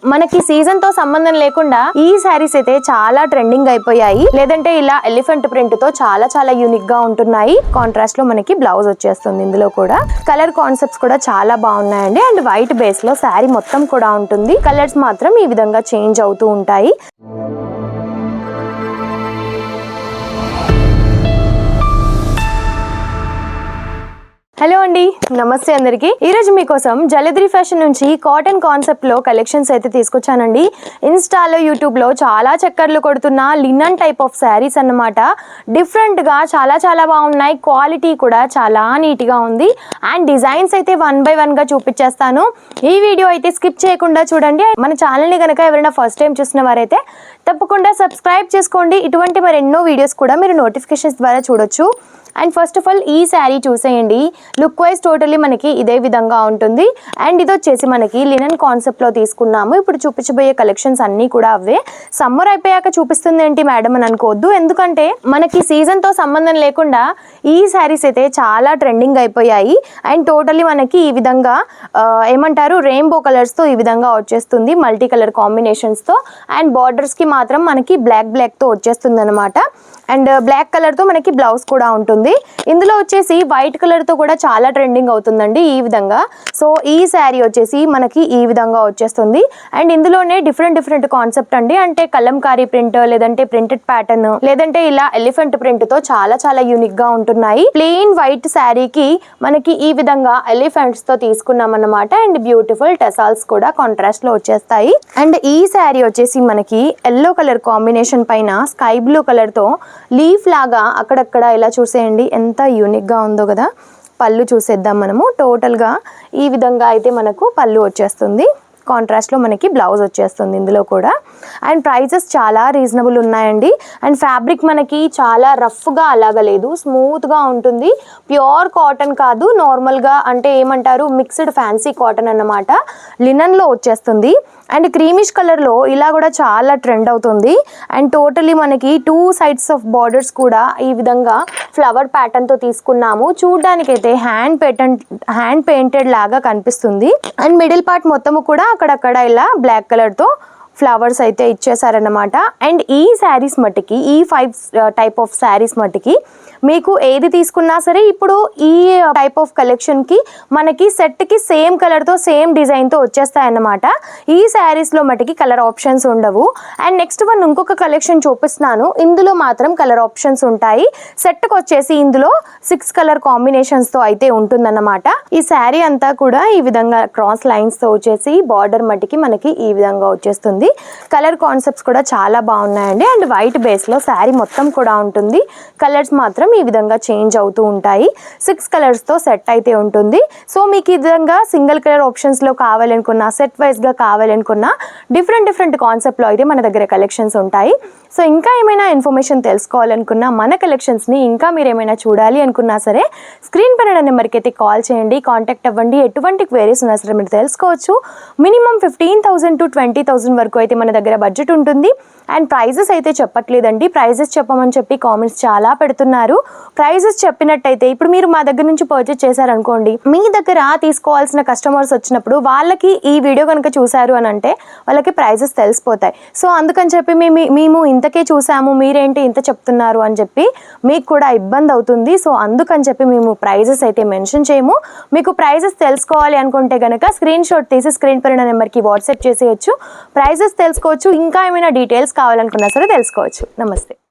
మనకి సీజన్ తో సంబంధం లేకుండా ఈ శారీస్ అయితే చాలా ట్రెండింగ్ అయిపోయాయి. లేదంటే ఇలా ఎలిఫెంట్ ప్రింట్ తో చాలా యూనిక్ గా ఉంటున్నాయి. కాంట్రాస్ట్ లో మనకి బ్లౌజ్ వచ్చేస్తుంది. ఇందులో కూడా కలర్ కాన్సెప్ట్స్ కూడా చాలా బాగున్నాయండి. అండ్ వైట్ బేస్ లో శారీ మొత్తం కూడా ఉంటుంది. కలర్స్ మాత్రం ఈ విధంగా చేంజ్ అవుతూ ఉంటాయి. హలో అండి, నమస్తే అందరికి. ఈ రోజు మీకోసం జలద్రి ఫ్యాషన్ నుంచి కాటన్ కాన్సెప్ట్ లో కలెక్షన్స్ అయితే తీసుకొచ్చానండి. ఇన్స్టాలో యూట్యూబ్ లో చాలా చక్కర్లు కొడుతున్న లినన్ టైప్ ఆఫ్ శారీస్ అన్నమాట. డిఫరెంట్ గా చాలా బాగున్నాయి. క్వాలిటీ కూడా చాలా నీట్ గా ఉంది. అండ్ డిజైన్స్ అయితే 1 by 1 గా చూపించేస్తాను. ఈ వీడియో అయితే స్కిప్ చేయకుండా చూడండి. మన ఛానల్ ని కనుక ఎవరైనా ఫస్ట్ టైం చూసిన వారైతే తప్పకుండా సబ్స్క్రైబ్ చేసుకోండి. ఇటువంటి మరెన్నో వీడియోస్ కూడా మీరు నోటిఫికేషన్స్ ద్వారా చూడొచ్చు. అండ్ ఫస్ట్ ఆఫ్ ఆల్ ఈ శారీ చూసేయండి. లుక్ వైజ్ టోటలీ మనకి ఇదే విధంగా ఉంటుంది. అండ్ ఇది వచ్చేసి మనకి లినన్ కాన్సెప్ట్ లో తీసుకున్నాము. ఇప్పుడు చూపించబోయే కలెక్షన్స్ అన్నీ కూడా అవే. సమ్మర్ అయిపోయాక చూపిస్తుంది ఏంటి మేడం అని అనుకోవద్దు. ఎందుకంటే మనకి సీజన్ తో సంబంధం లేకుండా ఈ శారీస్ అయితే చాలా ట్రెండింగ్ అయిపోయాయి. అండ్ టోటలీ మనకి ఈ విధంగా ఏమంటారు రెయిన్బో కలర్స్ తో ఈ విధంగా వచ్చేస్తుంది. మల్టీ కలర్ కాంబినేషన్స్ తో. అండ్ బార్డర్స్ కి మాత్రం మనకి బ్లాక్ తో వచ్చేస్తుంది అనమాట. అండ్ బ్లాక్ కలర్ తో మనకి బ్లౌజ్ కూడా ఉంటుంది. ఇందులో వచ్చేసి వైట్ కలర్ తో కూడా చాలా ట్రెండింగ్ అవుతుందండి ఈ విధంగా. సో ఈ శారీ వచ్చేసి మనకి ఈ విధంగా వచ్చేస్తుంది. అండ్ ఇందులోనే డిఫరెంట్ కాన్సెప్ట్ అండి. అంటే కలంకారీ ప్రింట్, లేదంటే ప్రింటెడ్ ప్యాటర్న్, లేదంటే ఇలా ఎలిఫెంట్ ప్రింట్ తో చాలా యూనిక్ గా ఉంటున్నాయి. ప్లెయిన్ వైట్ శారీకి మనకి ఈ విధంగా ఎలిఫెంట్స్ తో తీసుకున్నాం అన్నమాట. అండ్ బ్యూటిఫుల్ టెసాల్స్ కూడా కాంట్రాస్ట్ లో వచ్చేస్తాయి. అండ్ ఈ శారీ వచ్చేసి మనకి ఎల్లో కలర్ కాంబినేషన్ పైన స్కై బ్లూ కలర్ తో లీఫ్ లాగా అక్కడక్కడ ఇలా చూసేయండి ఎంత యూనిక్ గా ఉందో కదా. పళ్ళు చూసేద్దాం మనము. టోటల్ గా ఈ విధంగా అయితే మనకు పళ్ళు వచ్చేస్తుంది. కాంట్రాస్ట్ లో మనకి బ్లౌజ్ వచ్చేస్తుంది ఇందులో కూడా. అండ్ ప్రైజెస్ చాలా రీజనబుల్ ఉన్నాయండి. అండ్ ఫ్యాబ్రిక్ మనకి చాలా రఫ్ గా అలాగా లేదు, స్మూత్ గా ఉంటుంది. ప్యూర్ కాటన్ కాదు, నార్మల్ గా అంటే ఏమంటారు మిక్స్డ్ ఫ్యాన్సీ కాటన్ అన్నమాట. లినన్ లో వచ్చేస్తుంది. అండ్ క్రీమిష్ కలర్ లో ఇలా కూడా చాలా ట్రెండ్ అవుతుంది. అండ్ టోటలీ మనకి 2 sides ఆఫ్ బార్డర్స్ కూడా ఈ విధంగా ఫ్లవర్ ప్యాటర్న్ తో తీసుకున్నాము. చూడడానికైతే హ్యాండ్ పెయింటెడ్ లాగా కనిపిస్తుంది. అండ్ మిడిల్ పార్ట్ మొత్తము కూడా అక్కడక్కడ ఇలా బ్లాక్ కలర్ తో ఫ్లవర్స్ అయితే ఇచ్చేసారన్నమాట. అండ్ ఈ శారీస్ మట్టికి, ఈ 5 టైప్ ఆఫ్ శారీస్ మట్టికి మీకు ఏది తీసుకున్నా సరే ఇప్పుడు ఈ టైప్ ఆఫ్ కలెక్షన్ కి మనకి సెట్ కి సేమ్ కలర్ తో సేమ్ డిజైన్ తో వచ్చేస్తాయి అన్నమాట. ఈ శారీస్ లో మట్టికి కలర్ ఆప్షన్స్ ఉండవు. అండ్ నెక్స్ట్ వన్ ఇంకొక కలెక్షన్ చూపిస్తున్నాను. ఇందులో మాత్రం కలర్ ఆప్షన్స్ ఉంటాయి. సెట్ కి వచ్చేసి ఇందులో 6 కలర్ కాంబినేషన్స్ తో అయితే ఉంటుందన్నమాట. ఈ శారీ అంతా కూడా ఈ విధంగా క్రాస్ లైన్స్ తో వచ్చేసి బార్డర్ మట్టికి మనకి ఈ విధంగా వచ్చేస్తుంది. కలర్ కాన్సెప్ట్స్ కూడా చాలా బాగున్నాయండి. అండ్ వైట్ బేస్ లో శారీ మొత్తం కూడా ఉంటుంది. కలర్స్ మాత్రం ఈ విధంగా చేంజ్ అవుతూ ఉంటాయి. 6 కలర్స్ తో సెట్ అయితే ఉంటుంది. సో మీకు ఈ విధంగా సింగిల్ కలర్ ఆప్షన్స్ లో కావాలనుకున్నా, సెట్ వైజ్ గా కావాలనుకున్నా డిఫరెంట్ కాన్సెప్ట్ లో అయితే మన దగ్గర కలెక్షన్స్ ఉంటాయి. సో ఇంకా ఏమైనా ఇన్ఫర్మేషన్ తెలుసుకోవాలనుకున్నా, మన కలెక్షన్స్ ని ఇంకా మీరు ఏమైనా చూడాలి అనుకున్నా సరే స్క్రీన్ పైన నెంబర్కి అయితే కాల్ చేయండి, కాంటాక్ట్ అవ్వండి. ఎటువంటి క్వైరీస్ ఉన్నా సరే మీరు తెలుసుకోవచ్చు. మినిమం 15,000 to 20,000 వరకు అయితే మన దగ్గర బడ్జెట్ ఉంటుంది. అండ్ ప్రైజెస్ అయితే చెప్పట్లేదండి. ప్రైజెస్ చెప్పమని చెప్పి కామెంట్స్ చాలా పెడుతున్నారు. ప్రైజెస్ చెప్పినట్టయితే ఇప్పుడు మీరు మా దగ్గర నుంచి పర్చేస్ చేశారనుకోండి, మీ దగ్గర తీసుకోవాల్సిన కస్టమర్స్ వచ్చినప్పుడు వాళ్ళకి ఈ వీడియో కనుక చూసారు అని అంటే వాళ్ళకి ప్రైజెస్ తెలిసిపోతాయి. సో అందుకని చెప్పి మేము ఇంతకే చూసాము, మీరేంటి ఇంత చెప్తున్నారు అని చెప్పి మీకు కూడా ఇబ్బంది అవుతుంది. సో అందుకని చెప్పి మేము ప్రైజెస్ అయితే మెన్షన్ చేయము. మీకు ప్రైజెస్ తెలుసుకోవాలి అనుకుంటే కనుక స్క్రీన్ షాట్ తీసి స్క్రీన్ పైన నెంబర్కి వాట్సాప్ చేసేయచ్చు. ప్రైజెస్ తెలుసుకోవచ్చు. ఇంకా ఏమైనా డీటెయిల్స్ కావాలనుకున్నా సరే తెలుసుకోవచ్చు. నమస్తే.